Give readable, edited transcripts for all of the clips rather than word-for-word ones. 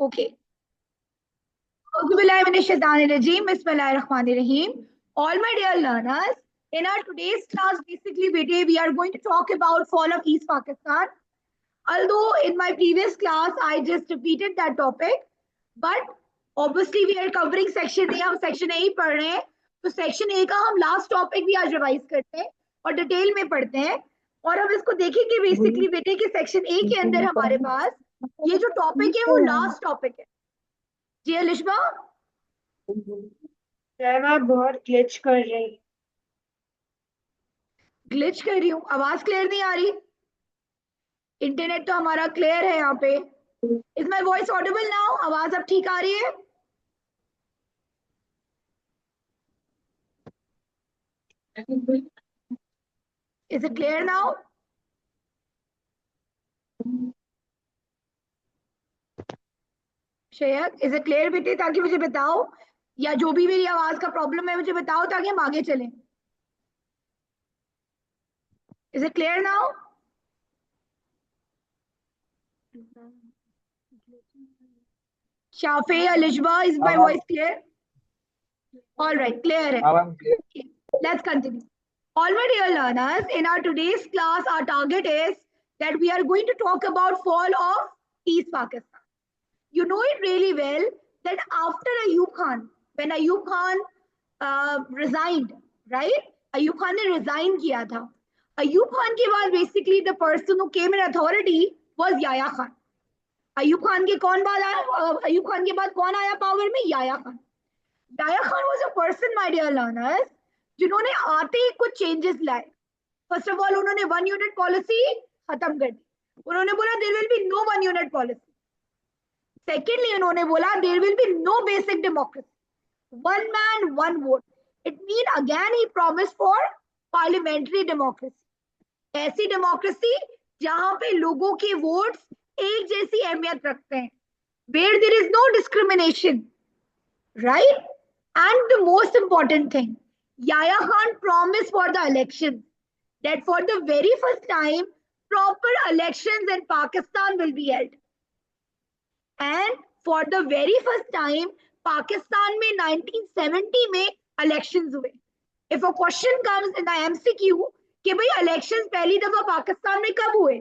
Okay. Bismillahirrahmanirrahim. All my dear learners, in our today's class, basically, we are going to talk about fall of East Pakistan. Although in my previous class, I just repeated that topic, but obviously we are covering section A, हम section A ही पढ़ रहे हैं, तो section A का हम last topic भी आज revise करते हैं और डिटेल में पढ़ते हैं और हम इसको देखेंगे बेसिकली बेटे कि section A के अंदर हमारे पास ये जो टॉपिक है वो लास्ट टॉपिक है. जी अलिशबा, बहुत ग्लिच कर रही. ग्लिच कर रही हूँ, आवाज क्लियर नहीं आ रही. इंटरनेट तो हमारा क्लियर है यहाँ पे. Is my voice Audible now? आवाज अब ठीक आ रही है? Is it clear now? Share, is it clear बेटे? ताकि मुझे बताओ, या जो भी मेरी आवाज का प्रॉब्लम है मुझे बताओ ताकि हम आगे चलें. Is it clear now? Shafay, Alishba, is my voice clear? All right, clear hai. Okay, let's continue. All my dear learners, in our today's class, our target is that we are going to talk about fall of East Pakistan. You know it really well that after Ayub Khan, when Ayub Khan resigned, right? Ayub Khan ने resign किया था. Ayub Khan के बाद basically the person who came in authority was Yahya Khan. Ayub Khan के कौन बाद आया? Ayub Khan के बाद कौन आया power में? Yahya Khan. Yahya Khan was a person, my dear learners, जिन्होंने आते ही कुछ चेंजेस लाए. फर्स्ट ऑफ ऑल उन्होंने वन यूनिट पॉलिसी खत्म कर दी. उन्होंने बोला there will be no one unit policy. Secondly उन्होंने बोला there will be no basic democracy, one man one vote. It mean again he promise for parliamentary democracy. ऐसी democracy जहां पे लोगों के वोट्स एक जैसी अहमियत रखते हैं, where there is no discrimination, right? And the most important thing, Yahya Khan promised for the elections that for the very first time, proper elections in Pakistan will be held. And for the very first time, Pakistan में 1970 में elections हुए. If a question comes in the MCQ कि भाई elections पहली दफा पाकिस्तान में कब हुए?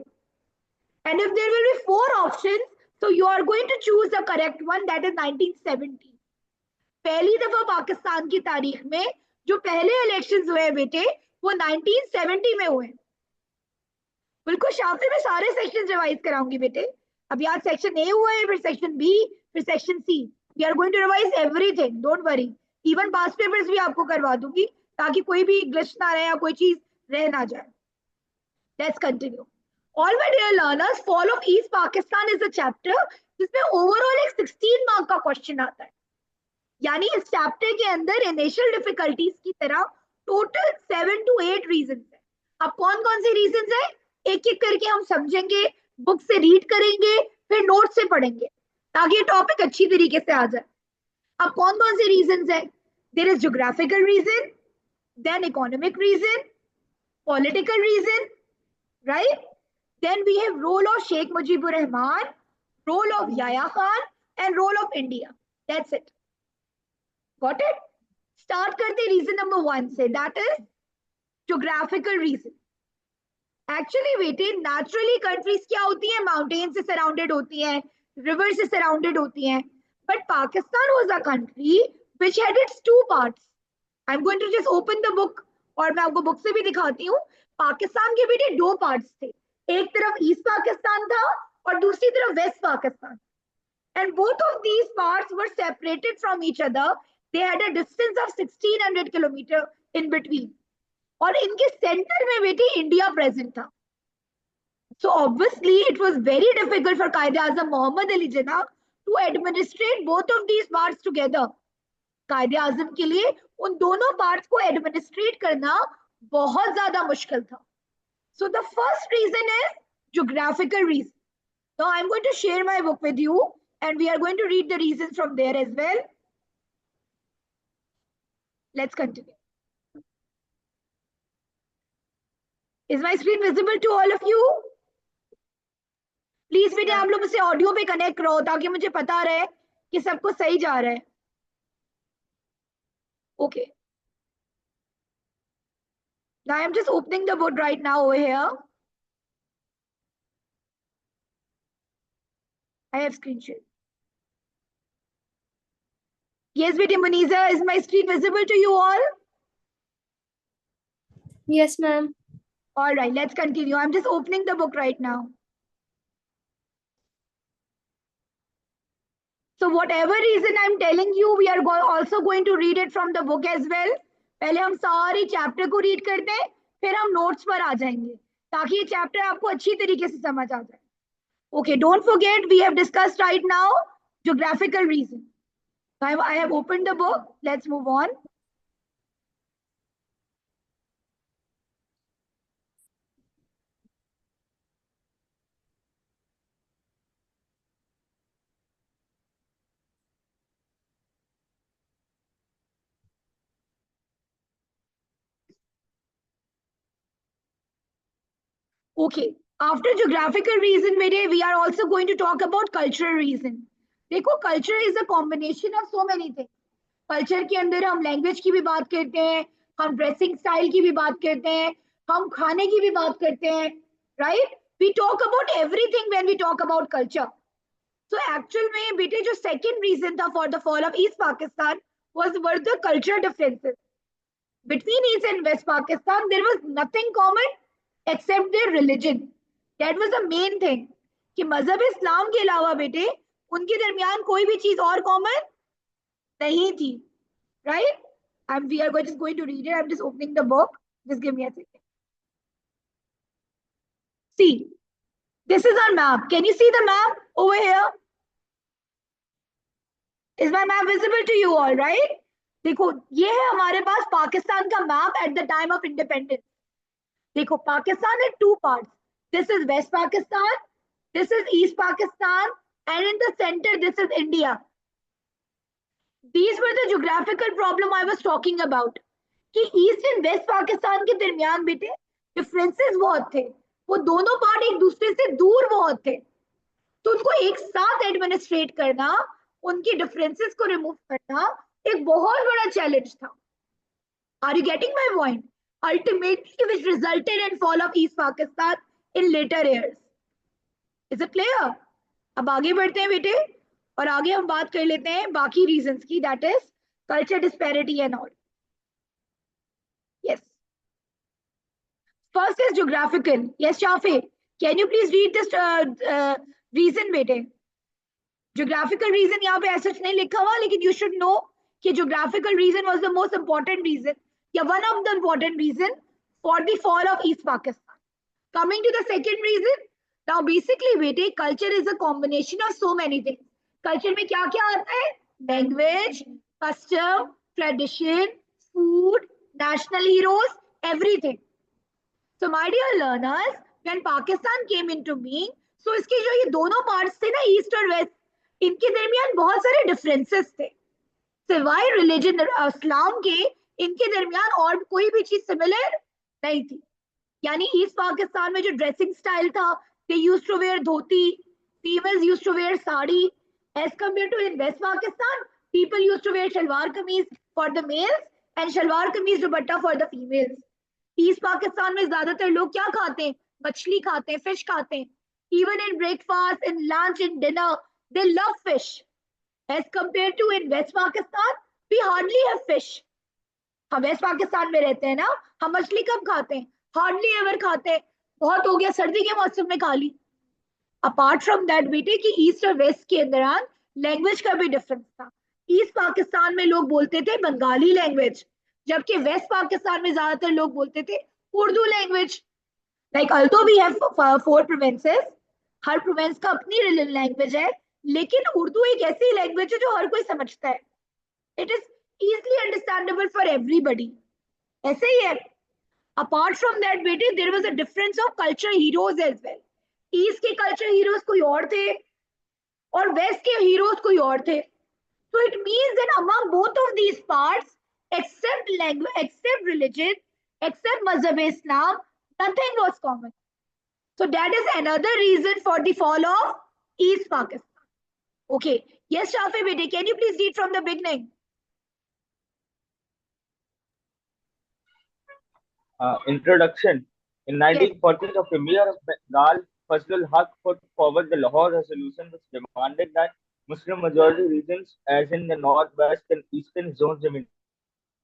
And if there will be 4 options, so you are going to choose the correct one, that is 1970. पहली दफा पाकिस्तान की तारीख में जो पहले इलेक्शंस हुए बेटे वो 1970 में हुए. बिल्कुल शाफी में सारे सेक्शन रिवाइज कराऊंगी बेटे. अब यार सेक्शन ए हुआ है, फिर सेक्शन बी, फिर section C. We are going to revise everything, don't worry. Even past papers भी आपको करवा दूंगी ताकि कोई भी ग्लिच ना रहे या कोई चीज रह ना जाए. Let's continue. All my dear learners, fall of East Pakistan is a chapter जिसमें ओवरऑल एक 16 मार्क का क्वेश्चन आता है. यानी इस चैप्टर के अंदर इनिशियल डिफिकल्टीज की तरह टोटल 7 to 8 रीजन है. अब कौन कौन से रीजन है एक एक करके हम समझेंगे, बुक से रीड करेंगे, फिर नोट से पढ़ेंगे ताकि ये टॉपिक अच्छी तरीके से आ जाए. अब कौन कौन से रीजन है? There is geographical reason, then economic reason, political reason, right? Then we have role of Sheikh Mujibur Rahman, role of Yahya Khan and role of India. That's it. Got it? Start करते reason number 1 से, that is geographical reason. Actually बेटे naturally countries क्या होती हैं? Mountains से surrounded होती हैं, rivers से surrounded होती हैं. But Pakistan was a country which had its 2 parts. I'm going to just open the book और मैं आपको बुक से भी दिखाती हूँ. पाकिस्तान के बेटे 2 parts थे. एक तरफ ईस्ट पाकिस्तान था और दूसरी तरफ West Pakistan. And both of these parts were separated from each other. They had a distance of 1600 kilometer in between. और इनके सेंटर में बेटे इंडिया प्रेजेंट था. So obviously it was very difficult for कायदे आजम Mohammad Ali Jinnah to administrate both of these parts together. कायदे आजम के लिए उन दोनों पार्ट्स को एडमिनिस्ट्रेट करना बहुत ज्यादा मुश्किल था. So the first reason is geographical reason. Now I'm going to share my book with you and we are going to read the reasons from there as well. Let's continue. Is my screen visible to all of you? Please बेटे आप लोग मुझसे audio पे connect करो ताकि मुझे पता रहे कि सब कुछ सही जा रहा है. Okay. Now I'm just opening the book right now over here. I have screen share. Yes, beta Muniza, is my screen visible to you all? Yes, ma'am. All right, let's continue. I'm just opening the book right now. So whatever reason I'm telling you, we are also going to read it from the book as well. पहले हम सारी chapter को read करते हैं, फिर हम notes पर आ जाएंगे ताकि ये चैप्टर आपको अच्छी तरीके से समझ आ जाए. Okay, don't forget we have discussed right now geographical reason. I have opened the book. Let's move on. Okay, after geographical reason, we are also going to talk about cultural reason. देखो, culture is a combination of so many things. Culture के अंदर हम language की भी बात करते हैं, हम dressing style की भी बात करते हैं, हम खाने की भी बात करते हैं, right? We talk about everything when we talk about culture. So actual में बेटे जो second reason था for the fall of East Pakistan were the cultural differences. Between East and West Pakistan, there was nothing common except their religion. That was the main thing. कि मजहब इस्लाम के अलावा बेटे उनके दरमियान कोई भी चीज और कॉमन नहीं थी. Right? And we are just going to read it. I'm just opening the book. Just give me a second. See, this is our map. Can you see the map over here? Is my map visible to you all, right? देखो, ये है हमारे पास पाकिस्तान का map at the time of independence. देखो, Pakistan had two parts. This is West Pakistan, this is East Pakistan, and in the center, this is India. These were the geographical problem I was talking about. कि East and West Pakistan के दरमियान बेटे differences बहुत थे. वो दोनों part एक दूसरे से दूर बहुत थे. तो उनको एक साथ एडमिनिस्ट्रेट करना, उनकी डिफरेंसेस को रिमूव करना एक बहुत बड़ा चैलेंज था. Are you getting my point? Ultimately, which resulted in fall of East Pakistan in later years. Is it clear? अब आगे बढ़ते हैं बेटे और आगे हम बात कर लेते हैं बाकी रीजंस की, that is culture disparity and all. Yes. First is geographical. Yes, Shafi. Can you please read this reason बेटे? Geographical reason यहाँ पे ऐसा नहीं लिखा हुआ, लेकिन you should know कि geographical reason was the most important reason, yeah, one of the important reason for the fall of East Pakistan. Coming to the second reason, now basically बेटे culture is a combination of so many things. Culture में क्या क्या आता है? Language, custom, tradition, food, national heroes, everything. So my dear learners, when Pakistan came into being, so इसके जो ये दोनों parts थे ना, East और West, इनके दरमियान बहुत सारे differences थे. सिवाय रिलीजन इस्लाम के इनके दरमियान और कोई भी चीज सिमिलर नहीं थी. यानी ईस्ट पाकिस्तान में जो ड्रेसिंग स्टाइल था, they used to wear dhoti, females used to wear sari, as compare to in West Pakistan people used to wear shalwar kameez for the males and shalwar kameez dupatta for the females. East Pakistan में ज्यादातर लोग क्या खाते हैं? मछली खाते हैं, फिश खाते हैं. Even in breakfast, in lunch, in dinner, they love fish. As compared to in West Pakistan, we hardly have fish. हम वेस्ट पाकिस्तान में रहते हैं ना, हम मछली कब खाते हैं? हार्डली एवर खाते हैं. बहुत हो गया सर्दी के मौसम में खा ली. अपार्ट फ्रॉम दैट बेटे कि ईस्ट और वेस्ट के दौरान लैंग्वेज का भी डिफरेंस था. ईस्ट पाकिस्तान में लोग बोलते थे बंगाली लैंग्वेज, जबकि वेस्ट पाकिस्तान में ज्यादातर लोग बोलते थे Urdu language. Like although we have 4 provinces, हर प्रोविंस का अपनी लैंग्वेज है, लेकिन उर्दू एक ऐसी लैंग्वेज है जो हर कोई समझता है. It is easily understandable for everybody. ऐसे ही है. Apart from that बेटे, there was a difference of culture heroes as well. East के culture heroes कोई और थे और West के heroes कोई और थे. So it means that among both of these parts, except language, except religion, except mazhab Islam, nothing was common. So that is another reason for the fall of East Pakistan. Okay. Yes, Shafi Bedi, can you please read from the beginning? Introduction. In 1940, the Premier of Bengal, Fazlul Haq, put forward the Lahore Resolution, which demanded that Muslim majority regions, as in the northwest and eastern zones of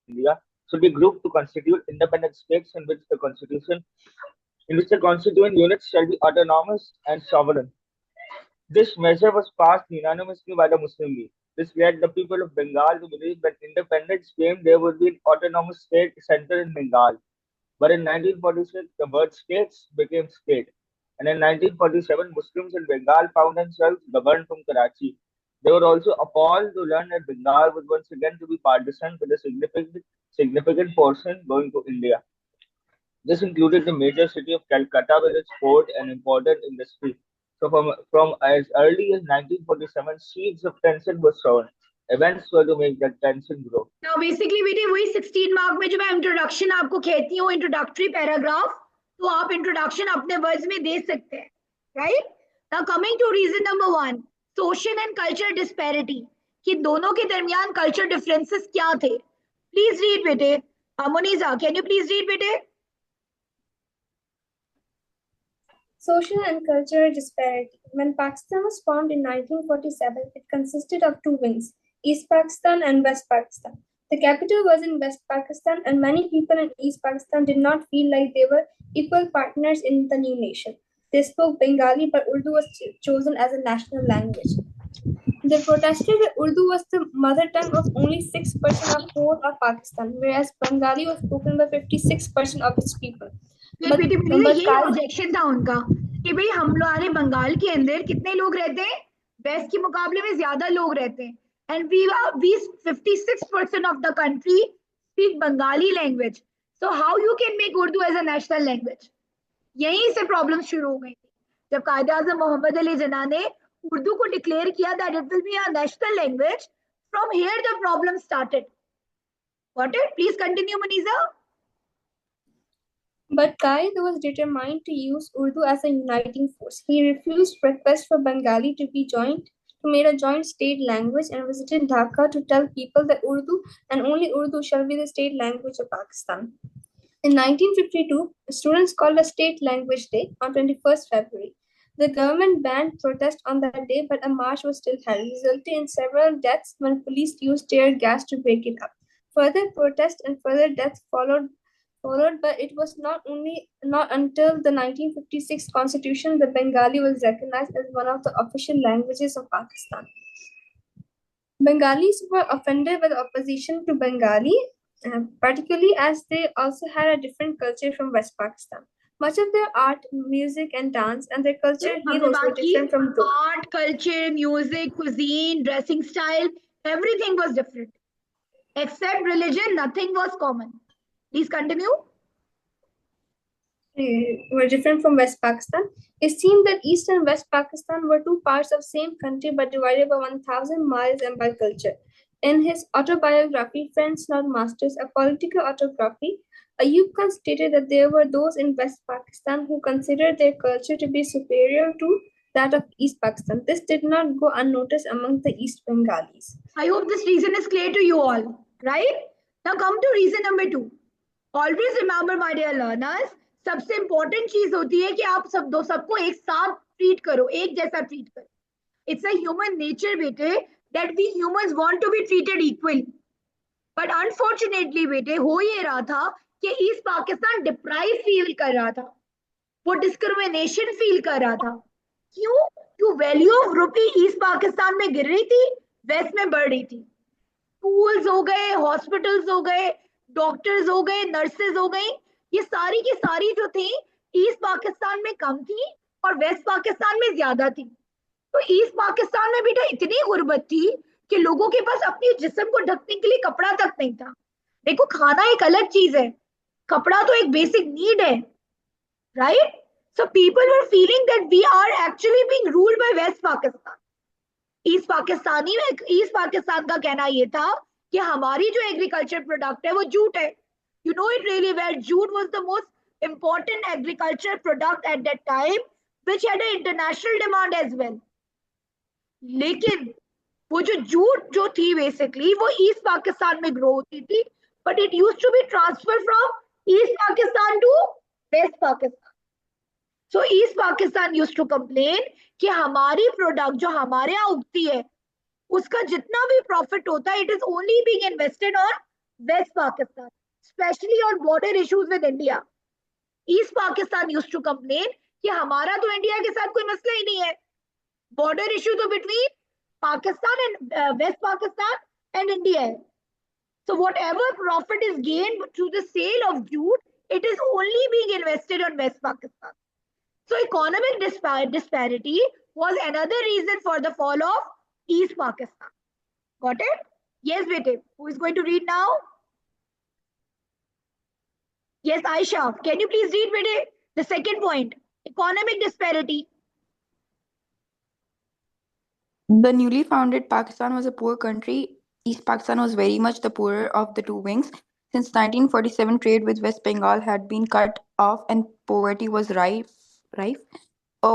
India, should be grouped to constitute independent states in which the constituent units shall be autonomous and sovereign. This measure was passed unanimously by the Muslim League. This led the people of Bengal to believe that independence came there would be an autonomous state centered in Bengal. But in 1946, the word states became state. And in 1947, Muslims in Bengal found themselves governed from Karachi. They were also appalled to learn that Bengal was once again to be partitioned with a significant portion going to India. This included the major city of Calcutta with its port and important industry. So from as early as 1947, seeds of tension were sown. Events were to make that tension grow. Now basically बेटे वही 16 mark में जो मैं introduction आपको कहती हूँ introductory paragraph तो आप इंट्रोडक्शन अपने वर्ड्स में दे सकते हैं right now coming to reason number 1 social and culture disparity कि दोनों के दरमियान कल्चर डिफरेंसेस क्या थे प्लीज रीड बेटे Moniza, can you please read बेटे Social and cultural disparity. When Pakistan was formed in 1947, it consisted of two wings, East Pakistan and West Pakistan. The capital was in West Pakistan, and many people in East Pakistan did not feel like they were equal partners in the new nation. They spoke Bengali, but Urdu was chosen as a national language. They protested that Urdu was the mother tongue of only 6% of whole of Pakistan, whereas Bengali was spoken by 56% of its people. ये objection था उनका कि भाई हम लोग बंगाल के अंदर कितने लोग रहते हैं वेस्ट के मुकाबले में ज्यादा लोग रहते हैं and we 56% of the country speak Bengali language so how you can make Urdu as a national language यहीं से प्रॉब्लम शुरू हो गई जब कायदे आज़म मोहम्मद अली जिन्ना ने उर्दू को डिक्लेयर किया that it will be a national language from here the problem started what it please continue Maniza But Qaid was determined to use Urdu as a uniting force. He refused requests for Bengali to be made a joint state language and visited Dhaka to tell people that Urdu and only Urdu shall be the state language of Pakistan. In 1952, students called a State Language Day on 21st February. The government banned protest on that day, but a march was still held, resulting in several deaths when police used tear gas to break it up. Further protests and further deaths followed, but it was not until the 1956 constitution that Bengali was recognized as one of the official languages of Pakistan. Bengalis were offended by the opposition to Bengali, particularly as they also had a different culture from West Pakistan. Much of their art, music, and dance and their culture heroes were different from those. Art, culture, music, cuisine, dressing style, everything was different. Except religion, nothing was common. Please continue. Were different from West Pakistan. It seemed that East and West Pakistan were two parts of same country but divided by 1,000 miles and by culture. In his autobiography, Friends Not Masters, a political autobiography, Ayub Khan stated that there were those in West Pakistan who considered their culture to be superior to that of East Pakistan. This did not go unnoticed among the East Bengalis. I hope this reason is clear to you all, right? Now come to reason number 2. Always remember, my dear learners, सबसे important चीज होती है कि आप सबको एक साथ treat करो एक जैसा ट्रीट करो इट्स अ ह्यूमन नेचर बेटे that we humans want to be treated equally but unfortunately बेटे हो ये रहा था कि ईस्ट पाकिस्तान डिप्राइव फील कर रहा था वो डिस्क्रिमिनेशन फील कर रहा था क्यों value of rupee east Pakistan में गिर रही थी वेस्ट में बढ़ रही थी स्कूल्स हो गए हॉस्पिटल्स हो गए डॉक्टर्स हो गए नर्सेज हो गई ये सारी की सारी जो थी ईस्ट पाकिस्तान में कम थी और वेस्ट पाकिस्तान में ज्यादा थी तो ईस्ट पाकिस्तान में बेटा इतनी गुर्बत थी कि लोगों के पास अपने जिस्म को ढकने के लिए कपड़ा तक नहीं था देखो खाना एक अलग चीज है कपड़ा तो एक बेसिक नीड है right so people were feeling that we are actually being ruled by West Pakistan East Pakistan का कहना ये था कि हमारी जो एग्रीकल्चर प्रोडक्ट है वो जूट है You know it really well. Jute was the most important agricultural product at that time, which had an international demand as well. लेकिन वो जो जूट जो थी बेसिकली वो ईस्ट पाकिस्तान में ग्रो होती थी, but it used to be transfer from East Pakistan to West Pakistan. So East Pakistan used to complain कि हमारी प्रोडक्ट जो हमारे यहाँ उगती है उसका जितना भी प्रॉफिट होता है it is only being invested on West Pakistan, especially on border issues with India. East Pakistan used to complain कि हमारा तो इंडिया के साथ कोई मसला ही नहीं है, बॉर्डर इशू तो between Pakistan and West Pakistan and India. So whatever profit is gained through the sale of jute, it is only being invested on West Pakistan. So economic disparity was another reason for the fall of East Pakistan. Got it? Yes, Bete. Who is going to read now? Yes, Aisha. Can you please read, Bete? The second point, economic disparity. The newly founded Pakistan was a poor country. East Pakistan was very much the poorer of the two wings. Since 1947, trade with West Bengal had been cut off and poverty was rife.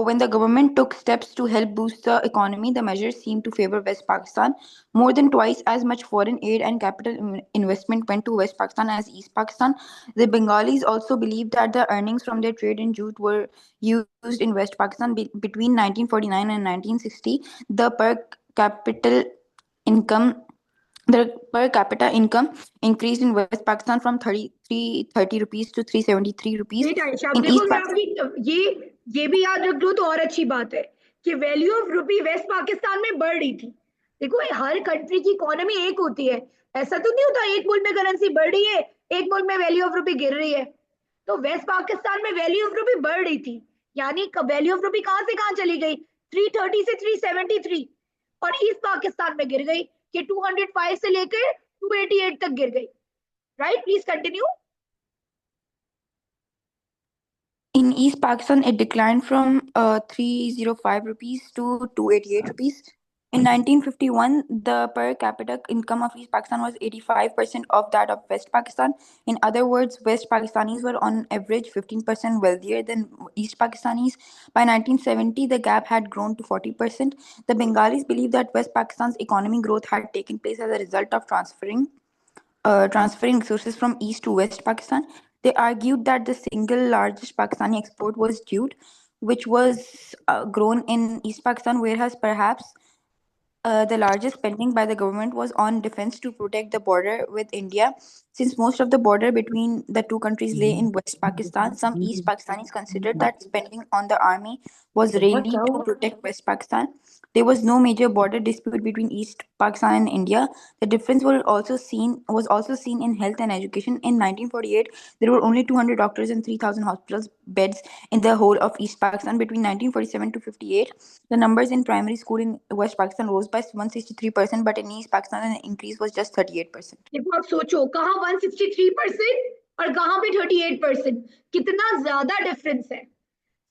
When the government took steps to help boost the economy, the measures seemed to favor West Pakistan. More than twice as much foreign aid and capital investment went to West Pakistan as East Pakistan. The Bengalis also believed that the earnings from their trade in jute were used in West Pakistan. Between 1949 and 1960, the per capita income increased in West Pakistan from 30 rupees to 373 rupees. Wait, Aisha, देखो मैं आपकी ये भी याद रख लो तो और अच्छी बात है कि value of rupee West Pakistan में बढ़ रही थी. देखो हर कंट्री की इकोनॉमी एक होती है, ऐसा तो नहीं होता एक मुल्क में करेंसी बढ़ रही है एक मुल्क में वैल्यू ऑफ रुपी गिर रही है. तो वेस्ट पाकिस्तान में वैल्यू ऑफ रुपी बढ़ रही थी, यानी वैल्यू ऑफ रुपी कहां से कहां चली गई, 330 से 373, और ईस्ट पाकिस्तान में गिर गई कि 205 से लेकर 288 तक गिर गई. Right, please continue. In East Pakistan, it declined from 305 rupees to 288 rupees. In 1951, the per capita income of East Pakistan was 85% of that of West Pakistan. In other words, West Pakistanis were on average 15% wealthier than East Pakistanis. By 1970, the gap had grown to 40%. The Bengalis believed that West Pakistan's economic growth had taken place as a result of transferring resources from East to West Pakistan. They argued that the single largest Pakistani export was jute, which was grown in East Pakistan, whereas perhaps the largest spending by the government was on defense to protect the border with India. Since most of the border between the two countries lay in West Pakistan, some East Pakistanis considered that spending on the army was really to protect West Pakistan. There was no major border dispute between East Pakistan and India. The difference was also seen in health and education. In 1948, there were only 200 doctors and 3,000 hospital beds in the whole of East Pakistan. Between 1947 to 58, the numbers in primary school in West Pakistan rose by 163%, but in East Pakistan, the increase was just 38%. देखो आप सोचो कहाँ 163% और कहाँ पे 38%, कितना ज्यादा difference है.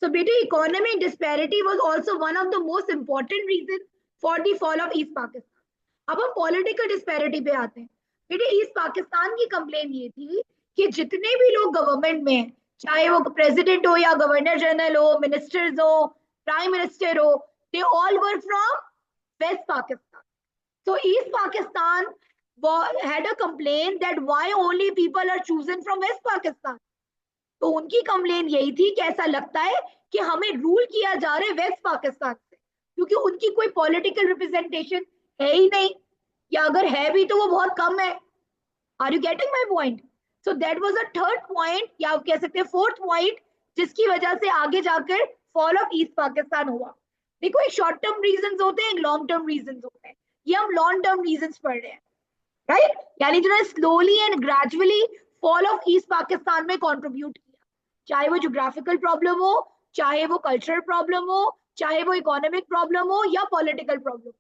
So बेटे economic disparity was also one of the most important reasons for the fall of East Pakistan. अब हम political disparity पे आते हैं. बेटे ईस्ट पाकिस्तान की कंप्लेन ये थी कि जितने भी लोग गवर्नमेंट में हैं, चाहे वो प्रेसिडेंट हो या गवर्नर जनरल हो, मिनिस्टर्स हो, प्राइम मिनिस्टर हो, they all were from West Pakistan. So East Pakistan had a complaint that why only people are chosen from West Pakistan. तो उनकी कंप्लेन यही थी कि ऐसा लगता है कि हमें रूल किया जा रहा है वेस्ट पाकिस्तान से, क्योंकि उनकी कोई पॉलिटिकल रिप्रेजेंटेशन है ही नहीं, या अगर है भी तो वो बहुत कम है. Are you getting my point? So that was a third point, या आप कह सकते हैं फोर्थ पॉइंट, जिसकी वजह से आगे जाकर फॉल ऑफ ईस्ट पाकिस्तान हुआ. देखो एक शॉर्ट टर्म रीजंस होते हैं, एक लॉन्ग टर्म रीजंस होते हैं. ये हम लॉन्ग टर्म रीजंस पढ़ रहे हैं, राइट? यानी जो slowly and gradually fall of East Pakistan में कंट्रीब्यूट किया, चाहे वो ज्योग्राफिकल प्रॉब्लम हो, चाहे वो कल्चरल प्रॉब्लम हो, चाहे वो इकोनॉमिक प्रॉब्लम हो या पॉलिटिकल प्रॉब्लम.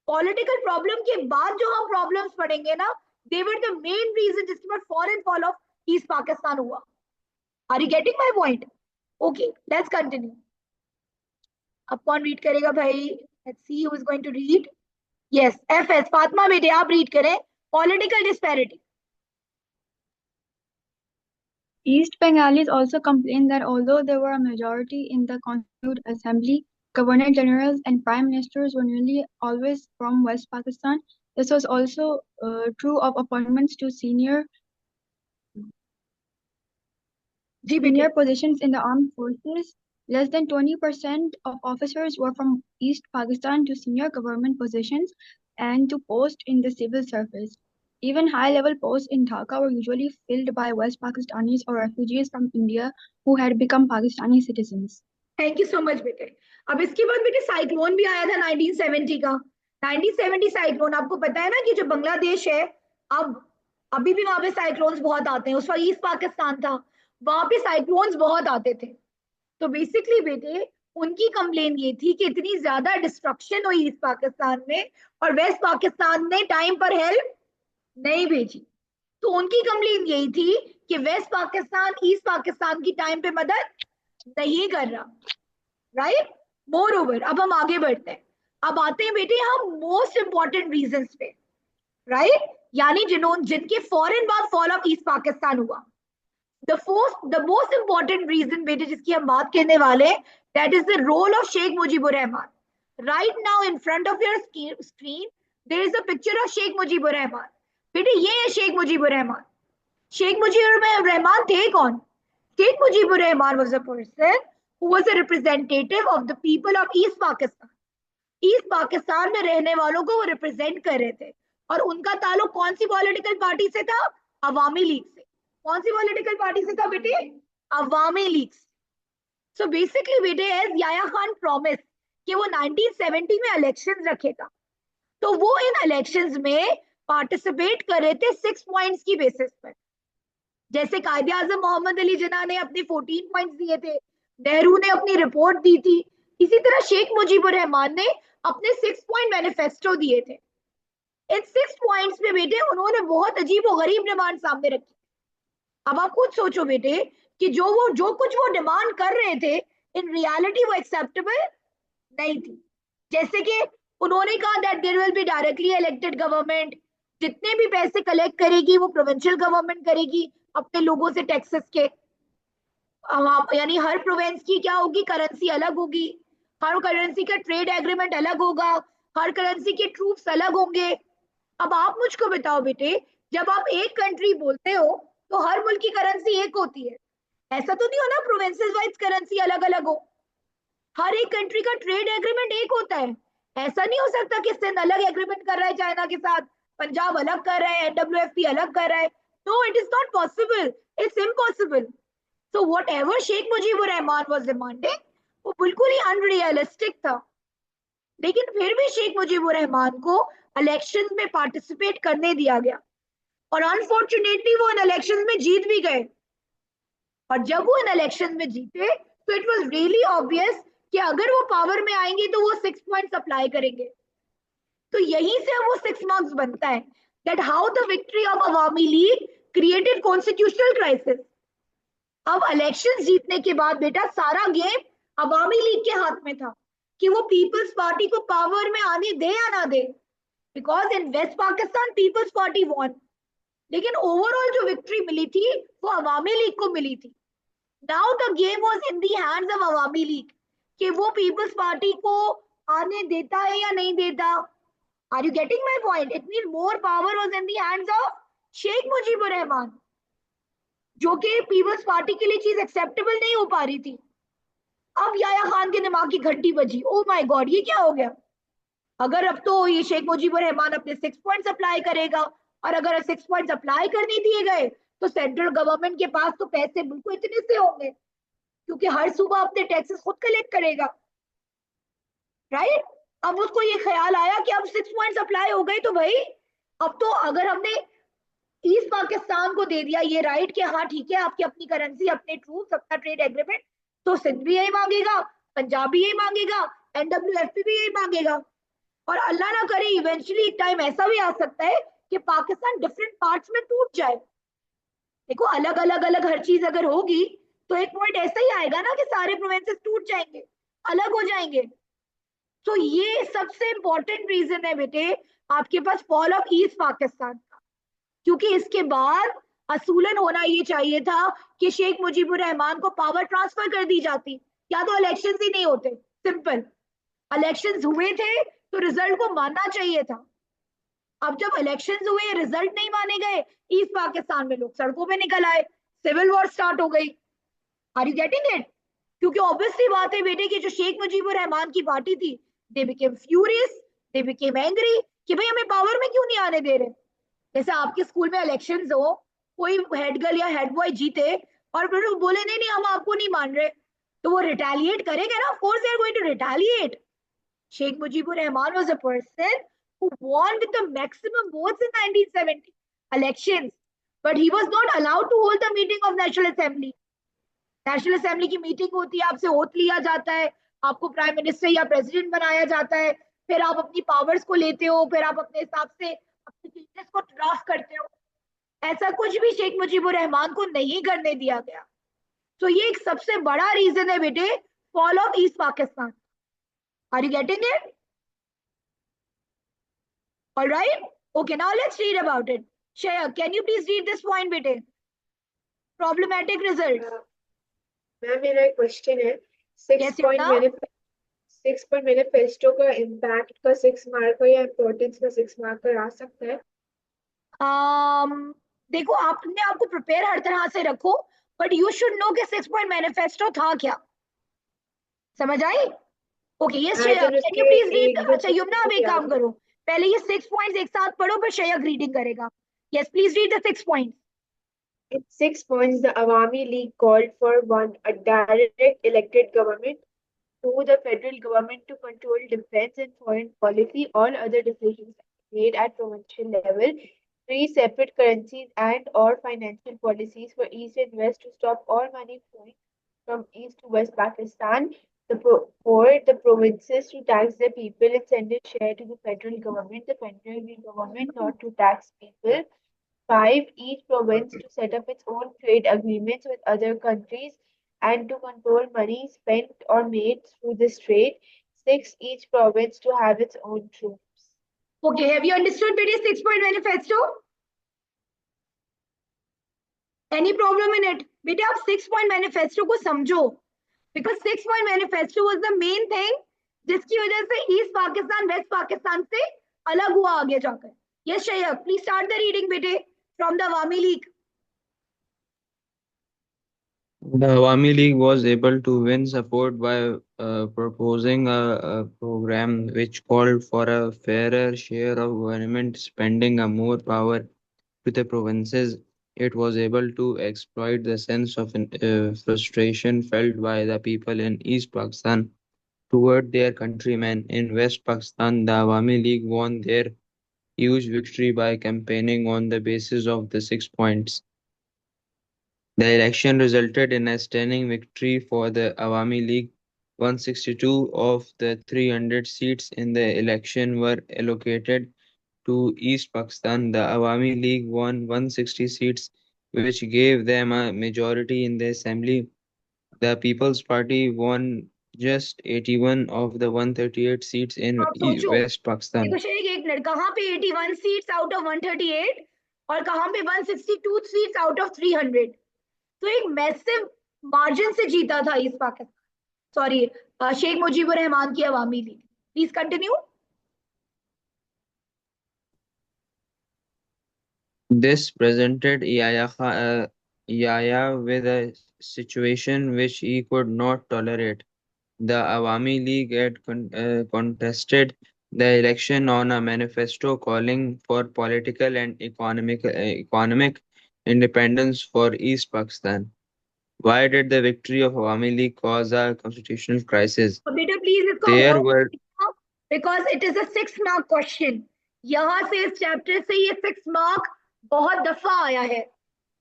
पॉलिटिकल प्रॉब्लम के बाद जो हम प्रॉब्लम्स पढ़ेंगे ना, they were the main reason जिसके बाद foreign fall of East Pakistan हुआ. Are you getting my point? Okay, let's continue. अब कौन रीड करेगा भाई? Let's see who is going to read. Yes, FS Fatima बेटे आप रीड करें. Political disparity. East Bengalis also complained that although they were a majority in the Constituent Assembly, Governor Generals and Prime Ministers were nearly always from West Pakistan. This was also true of appointments to senior positions in the armed forces. Less than 20% of officers were from East Pakistan to senior government positions and to posts in the civil service. Even high-level posts in Dhaka were usually filled by West Pakistanis or refugees from India who had become Pakistani citizens. Thank you so much बेटे. अब इसके बाद बेटे cyclone भी आया था 1970 का. 1970 cyclone, आपको पता है ना कि जो बांग्लादेश है, अब अभी भी वहां पे साइक्लोन्स बहुत आते हैं. उस वक्त ईस्ट पाकिस्तान था, वहां पे साइक्लोन्स बहुत आते थे. तो बेसिकली बेटे उनकी कंप्लेन ये थी कि इतनी ज्यादा डिस्ट्रक्शन हुई ईस्ट पाकिस्तान में और वेस्ट पाकिस्तान ने टाइम पर हेल्प नहीं भेजी. तो उनकी कंप्लेन यही थी कि वेस्ट पाकिस्तान ईस्ट पाकिस्तान की टाइम पे मदद नहीं कर रहा. राइट. मोर ओवर, अब हम आगे बढ़ते हैं. अब आते हैं बेटे हम मोस्ट इंपॉर्टेंट रीजंस पे. राइट. यानी जिनके फौरन बाद फॉल ऑफ ईस्ट पाकिस्तान हुआ. The most important reason बेटे जिसकी हम बात करने वाले, that is the role of Sheikh Mujibur Rahman. Right now in front of your screen there is a picture of Sheikh Mujibur Rahman. बेटे ये है शेख मुजीबुर रहमान. शेख मुजीबुर रहमान थे कौन? Sheikh Mujibur Rahman was a person who was a representative of the people of East Pakistan. East Pakistan में रहने वालों को वो रिप्रेजेंट कर रहे थे और उनका ताल्लुक कौन सी पॉलिटिकल पार्टी से था? अवामी लीग से. कौन सी पॉलिटिकल पार्टी से था बेटे? अवामी लीग. सो बेसिकली बेटे एज याया खान प्रॉमिस कि वो 1970 में इलेक्शंस रखेगा, तो वो इन इलेक्शंस में पार्टिसिपेट कर रहे थे 6 पॉइंट्स की बेसिस पर. जैसे कायदे आजम मोहम्मद अली जिन्ना ने अपने 14 पॉइंट्स दिए थे, नेहरू ने अपनी रिपोर्ट दी थी, इसी तरह शेख मुजीबुर रहमान ने अपने 6 पॉइंट मैनिफेस्टो दिए थे. इन 6 पॉइंट्स में बेटे उन्होंने बहुत अजीब और गरीब डिमांड सामने रखी. अब आप खुद सोचो बेटे कि जो कुछ वो डिमांड कर रहे थे इन रियलिटी वो एक्सेप्टेबल नहीं थी. जैसे कि उन्होंने कहा that there will be directly elected government, जितने भी पैसे कलेक्ट करेगी वो प्रोविंशियल गवर्नमेंट करेगी अपने लोगों से टैक्सेस के. यानी हर प्रोविंस की क्या होगी, करेंसी अलग होगी, हर करेंसी का ट्रेड एग्रीमेंट अलग होगा, हर करेंसी के ट्रूप्स अलग होंगे. अब आप मुझको बताओ बेटे, जब आप एक कंट्री बोलते हो तो हर मुल्क की करेंसी एक होती है. ऐसा तो नहीं हो ना प्रोविंसेस वाइज करेंसी अलग अलग हो. हर एक कंट्री का ट्रेड एग्रीमेंट एक होता है. ऐसा नहीं हो सकता कि सिंध अलग एग्रीमेंट कर रहा है चाइना के साथ, पंजाब अलग कर रहा है, NWFP अलग कर रहा है. No, it is not possible, it's impossible. So whatever Sheikh Mujibur Rahman was demanding वो बिल्कुल ही अनरियलिस्टिक था. लेकिन फिर भी शेख मुजीबुर रहमान को इलेक्शंस में पार्टिसिपेट करने दिया गया और अनफॉर्चुनेटली वो इन इलेक्शंस में जीत भी गए. और जब वो इन इलेक्शंस में जीते तो इट वाज रियली ऑब्वियस कि अगर वो पावर में आएंगे तो वो 6 पॉइंट्स अप्लाई करेंगे. तो यहीं से वो 6 मार्क्स बनता है that how the victory of Awami League created constitutional crisis. अब इलेक्शंस जीतने के बाद बेटा सारा गेम अवामी लीग के हाथ में था कि वो पीपल्स पार्टी को पावर में आने दे या ना दे. Because in West Pakistan Peoples Party won, लेकिन ओवरऑल जो विक्ट्री मिली थी वो अवामी लीग को मिली थी. Now the game was in the hands of Awami League कि वो पीपल्स पार्टी को आने देता है या नहीं देता. Are you getting my point? It means more power was in the hands of Sheikh Mujibur Rahman, जो कि पीपल्स पार्टी के लिए चीज एक्सेप्टेबल नहीं हो पा रही थी. अब याया खान के दिमाग की घंटी बजी, ओ माय गॉड ये क्या हो गया. अगर अब तो ये शेख मुजीबुर रहमान अपने 6 पॉइंट्स अप्लाई करेगा और अगर 6 पॉइंट्स अप्लाई कर नहीं दिए गए तो सेंट्रल गवर्नमेंट के पास तो पैसे बिल्कुल इतने से होंगे क्योंकि हर सूबा अपने टैक्सेस खुद कलेक्ट करेगा. राइट. अब उसको ये ख्याल आया कि अब 6 पॉइंट्स अप्लाई हो गए तो भाई अब तो अगर हमने ईस्ट पाकिस्तान को दे दिया ये राइट कि हाँ ठीक है आपकी अपनी करेंसी, अपने ट्रूप्स, अपना ट्रेड एग्रीमेंट, तो सिंध भी यही मांगेगा, पंजाब भी यही मांगेगा, NWFP भी यही मांगेगा. और अल्लाह ना करे इवेंचुअली एक टाइम ऐसा भी आ सकता है कि पाकिस्तान डिफरेंट पार्ट्स में टूट जाए. देखो अलग अलग हर चीज अगर होगी तो एक पॉइंट ऐसा ही आएगा ना कि सारे प्रोविंसेस टूट जाएंगे, अलग हो जाएंगे. तो ये सबसे इंपॉर्टेंट रीजन है बेटे आपके पास फॉल ऑफ ईस्ट पाकिस्तान का, क्योंकि इसके बाद असूलन होना ये चाहिए था कि शेख मुजीबुर रहमान को पावर ट्रांसफर कर दी जाती, या तो इलेक्शंस ही नहीं होते। सिंपल, इलेक्शंस हुए थे तो रिजल्ट को मानना चाहिए था। अब जब इलेक्शंस हुए, रिजल्ट नहीं माने गए, ईस्ट पाकिस्तान में लोग सड़कों पे निकल आए, सिविल वॉर स्टार्ट हो गई। Are you getting it? क्योंकि ऑब्वियसली बात है बेटे कि जो शेख मुजीबुर रहमान की पार्टी थी, they became furious, they became angry कि भाई हमें पावर में क्यों नहीं आने दे रहे। जैसे आपके स्कूल में इलेक्शंस हो, कोई हेड गर्ल या हेड बॉय जीते और फिर बोले नहीं नहीं हम आपको नहीं मान रहे, तो वो रिटेलिएट करेंगे ना, of course they are going to retaliate. Sheikh Mujibur Rahman was a person who won with the maximum votes in 1970 elections, but he was not allowed to hold the meeting of National Assembly. National assembly की meeting होती है, आपसे oath लिया जाता है, आपको prime minister या president बनाया जाता है, फिर आप अपनी पावर्स को लेते हो, फिर आप अपने हिसाब से अपने चेंजेस को ड्राफ्ट करते हो। ऐसा कुछ भी शेख मुजीबुर रहमान को नहीं करने दिया गया। तो ये एक सबसे बड़ा रीजन है बेटे fall of East Pakistan. Are you getting it? All right. Okay, now let's read about it. Shaya, can you please read this point, bete? Problematic results. Ma'am मेरा एक क्वेश्चन है, Yes, Yumna? 6 पॉइंट मैनिफेस्टो का impact का 6 mark का या importance का 6 mark का आ सकता है? देखो आपने आपको प्रिपेयर हर तरह से रखो, बट यू शुड नो कि 6 पॉइंट मैनिफेस्टो था क्या। समझ आई? Okay, yes Shreya, can you please read? अच्छा युमना, आप एक काम करो, पहले ये 6 पॉइंट्स एक साथ पढ़ो, फिर शेयक रीडिंग करेगा। Yes, please read the 6 points. In 6 points, the Awami League called for 1. A direct elected government. 2. The federal government to control defense and foreign policy. All other decisions made at provincial level. 3. Separate currencies and or financial policies for East and West to stop all money flowing from East to West Pakistan. 4. The provinces to tax the people and send a share to the federal government. The federal government not to tax people. 5. Each province to set up its own trade agreements with other countries and to control money spent or made through this trade. 6. Each province to have its own troops. Okay, have you understood Betty 6 point manifesto? Any problem in it? बेटे आप 6 point manifesto को समझो, because 6 point manifesto was the main thing जिसकी वजह से east Pakistan West Pakistan से अलग हुआ आगे जाकर। Yes, Shayak, please start the reading बेटे from the Awami League. The Awami League was able to win support by proposing a program which called for a fairer share of government spending and more power to the provinces. It was able to exploit the sense of frustration felt by the people in East Pakistan toward their countrymen in West Pakistan. The Awami League won their huge victory by campaigning on the basis of the 6 points. The election resulted in a stunning victory for the Awami League. 162 of the 300 seats in the election were allocated to East Pakistan. The Awami League won 160 seats, which gave them a majority in the assembly. The People's Party won just 81 of the 138 seats in आप सोचो, West Pakistan. देखो शेख, एक minute, कहाँ पे 81 seats out of 138 और कहाँ पे 162 seats out of 300। तो एक मैसिव मार्जिन से जीता था ईस्ट पाकिस्तान, सॉरी शेख मुजीबुर रहमान की Awami League. Please continue. This presented Yahya with a situation which he could not tolerate. The Awami League had contested the election on a manifesto calling for political and economic independence for East Pakistan. Why did the victory of Awami League cause a constitutional crisis? बेटा please इसको There were because it is a 6 mark question. यहाँ से इस chapter से ये 6 mark बहुत दफा आया है,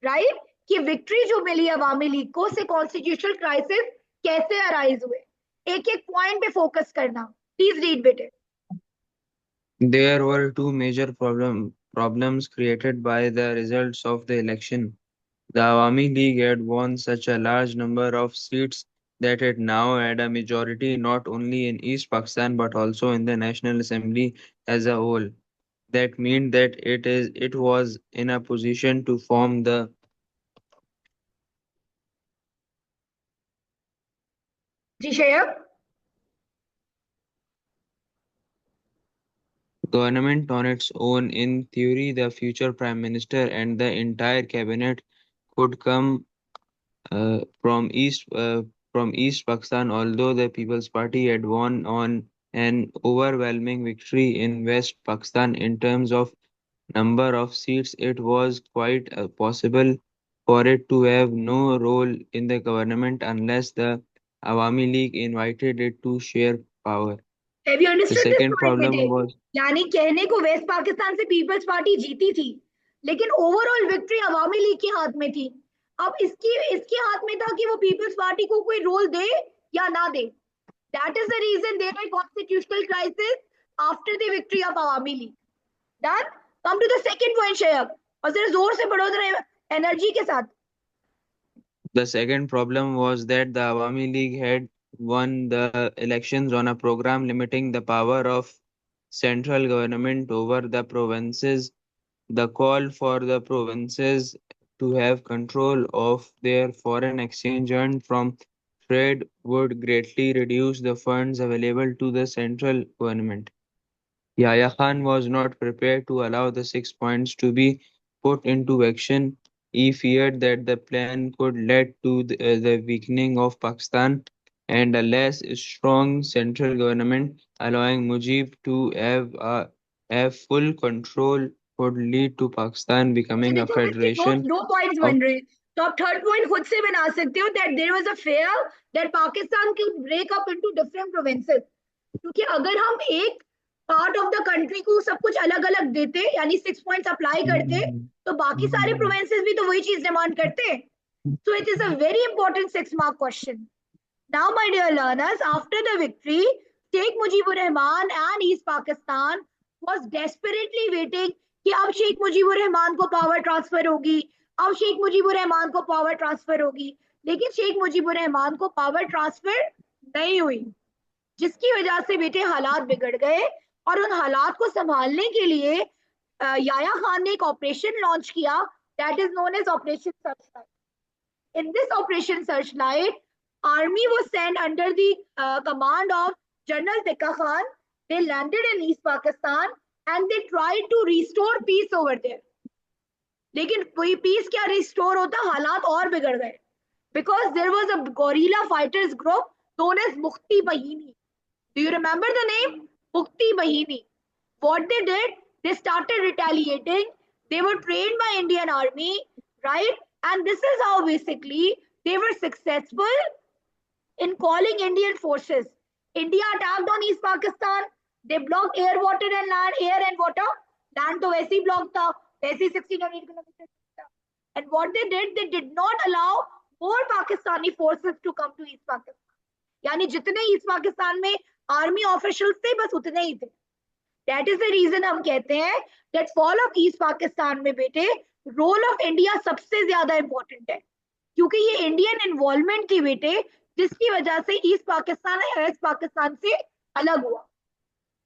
राइट? कि विक्ट्री जो मिली अवामी लीग को से कॉन्स्टिट्यूशनल क्राइसिस कैसे अराइज हुए। एक एक पॉइंट पे फोकस करना। प्लीज रीड बेटे। There were two major problems created by the results of the election. The Awami League had won such a large number of seats that it now had a majority not only in East Pakistan but also in the National Assembly as a whole. that mean that it was in a position to form the G Sheikh government on its own. In theory, the future prime minister and the entire cabinet could come uh, from East uh, from East Pakistan, although the People's Party had won on an overwhelming victory in West Pakistan in terms of number of seats. It was quite possible for it to have no role in the government unless the Awami League invited it to share power. Have you The understood this second point बेटे? problem was यानी कहने को waste Pakistan से peoples party जीती थी, लेकिन overall victory अवामी league के हाथ में थी। अब इसके हाथ में था कि वो पीपल्स पार्टी को कोई रोल दे या ना दे। That is the reason there was constitutional crisis after the victory of Awami League. Done? Come to the second point, Shayab. और जरा जोर से पढ़ो जरा एनर्जी के साथ। The second problem was that the Awami League had won the elections on a program limiting the power of central government over the provinces. The call for the provinces to have control of their foreign exchange earned from trade would greatly reduce the funds available to the central government. Yahya Khan was not prepared to allow the 6 points to be put into action. He feared that the plan could lead to the weakening of Pakistan and a less strong central government, allowing Mujib to have full control could lead to Pakistan अच्छा becoming a देखो अब इसके federation दो points of बन रहे हैं, तो आप थर्ड पॉइंट खुद से बना सकते हो that there was a fear that Pakistan could break up into different provinces, क्योंकि अगर हम एक पार्ट ऑफ द कंट्री को सब कुछ अलग अलग देते यानी 6 पॉइंट्स अप्लाई करते तो बाकी सारे प्रोविंसेस भी तो वही चीज डिमांड करते। So it is a very important 6 mark question. Now my dear learners, after the victory Sheikh Mujibur Rahman and East Pakistan was desperately waiting कि अब शेख मुजीबुर रहमान को पावर ट्रांसफर होगी, अब शेख मुजीबुर रहमान को पावर ट्रांसफर होगी, लेकिन शेख मुजीबुर रहमान को पावर ट्रांसफर नहीं हुई, जिसकी वजह से बेटे हालात बिगड़ गए और उन हालात को संभालने के लिए याया खान ने एक ऑपरेशन लॉन्च किया that is known as operation searchlight. In this operation Searchlight, army was sent under the command of General Tika Khan. They landed in East Pakistan and they tried to restore peace over there. लेकिन peace क्या restore होता, हालात और बिगड़ गए because there was a guerrilla fighters group known as Mukti Bahini. Do you remember the name? Mukti Bahini. What they did, they started retaliating. They were trained by Indian Army, right? And this is how basically they were successful in calling Indian forces. India attacked on East Pakistan. They blocked air, water and land, air and water. Land तो वैसे ही blocked था, वैसे ही 1600 kilometers था. And what they did not allow more Pakistani forces to come to East Pakistan. यानी जितने east Pakistan में army officials थे बस उतने ही थे। दैट इज द रीजन हम कहते हैं that fall of East Pakistan में बेटे रोल ऑफ इंडिया सबसे ज्यादा इंपॉर्टेंट है, क्योंकि ये इंडियन इन्वॉल्वमेंट थी बेटे जिसकी वजह से ईस्ट पाकिस्तान वेस्ट पाकिस्तान से अलग हुआ।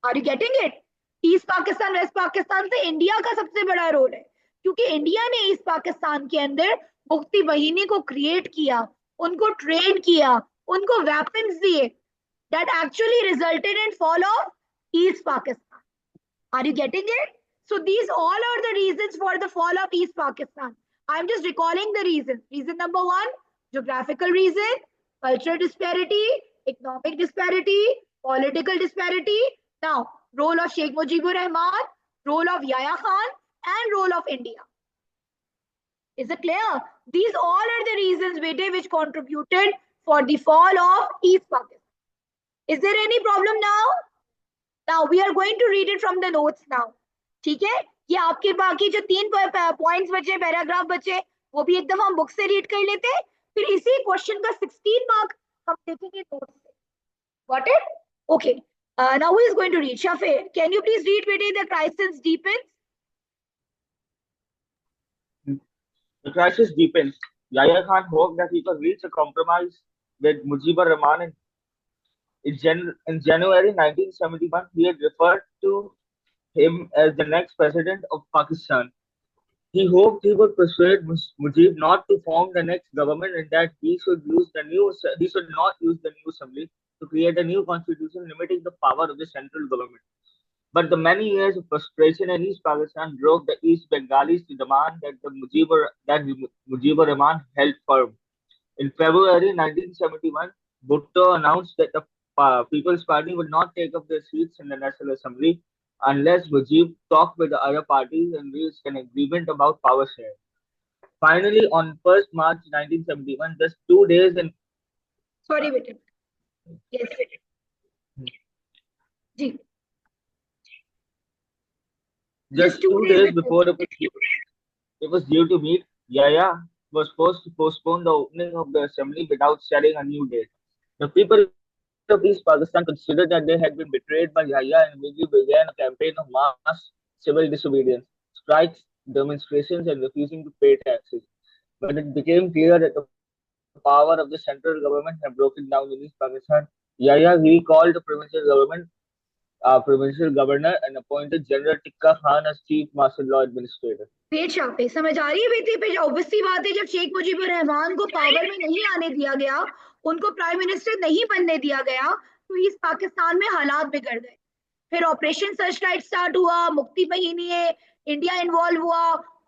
Are you getting it? East Pakistan West Pakistan से इंडिया का सबसे बड़ा रोल है, क्योंकि इंडिया ने ईस्ट पाकिस्तान के अंदर मुफ्ती बहिनी को क्रिएट किया, उनको ट्रेन किया, उनको वेपन्स दिए, that actually resulted in fall of East Pakistan. Are you getting it? So these all are the reasons for the fall of East Pakistan. I'm just recalling the reasons. Reason number one, geographical reason, cultural disparity, economic disparity, political disparity. Now, role of Sheikh Mujibur Rahman, role of Yahya Khan, and role of India. Is it clear? These all are the reasons, bete, which contributed for the fall of East Pakistan. Is there any problem now? Now we are going to read it from the notes now. ठीक है? ये आपके बाकी जो 3 points बचे, paragraph बचे, वो भी एक दफा हम बुक से रीड कर लेते हैं, फिर इसी क्वेश्चन का 16 मार्क हम देखेंगे नोट्स से। Got it? Okay. Now who is going to read? Shafi, can you please read where the crisis deepens? The crisis deepens. Yahya Khan hoped that he could reach a compromise with Mujibur Rahman in January 1971. He had referred to him as the next president of Pakistan. He hoped he would persuade Mujib not to form the next government and that he should not use the new assembly to create a new constitution limiting the power of the central government. But the many years of frustration in East Pakistan drove the East Bengalis to demand that Mujibur Rahman held firm. In February 1971, Bhutto announced that the People's Party would not take up their seats in the National Assembly unless Mujib talked with the other parties and reached an agreement about power sharing. Finally, on 1st March 1971, just 2 days in Sorry, बेटे. Yes. Ji. just 2 days before it was due to meet, Yahya was forced to postpone the opening of the assembly without setting a new date. The people of East Pakistan considered that they had been betrayed by Yahya and immediately began a campaign of mass civil disobedience, strikes, demonstrations, and refusing to pay taxes. But it became clear that the power of the central government had broken down in East Pakistan. Yahya recalled the provincial governor and appointed General Tikka Khan as chief martial law administrator. पेट शाह पे समझ आ रही है बेटी पे obviously बात है जब शेख मुजीबुर रहमान को पावर में नहीं आने दिया गया उनको प्राइम मिनिस्टर नहीं बनने दिया गया तो ईस्ट पाकिस्तान में हालात बिगड़ गए फिर ऑपरेशन सर्चलाइट स्टार्ट हुआ मुक्ति महीने इंडिया इन्वॉल्व हुआ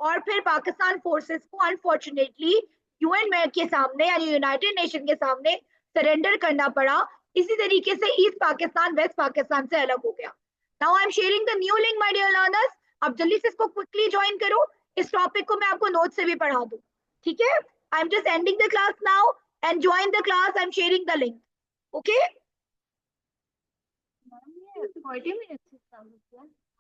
और फिर पाकिस्तान फोर्सेस को अनफॉर्चुनेटली यूएन के सामने यानी यूनाइटेड नेशन के सामने सरेंडर करना पड़ा इसी तरीके से ईस्ट पाकिस्तान वेस्ट पाकिस्तान से अलग हो गया now I am sharing the new link my dear learners आप जल्दी से इसको क्विकली ज्वाइन करो इस टॉपिक को मैं आपको नोट से भी पढ़ा दूं ठीक है I am just ending the class now and join the class I am sharing the link okay 40 minutes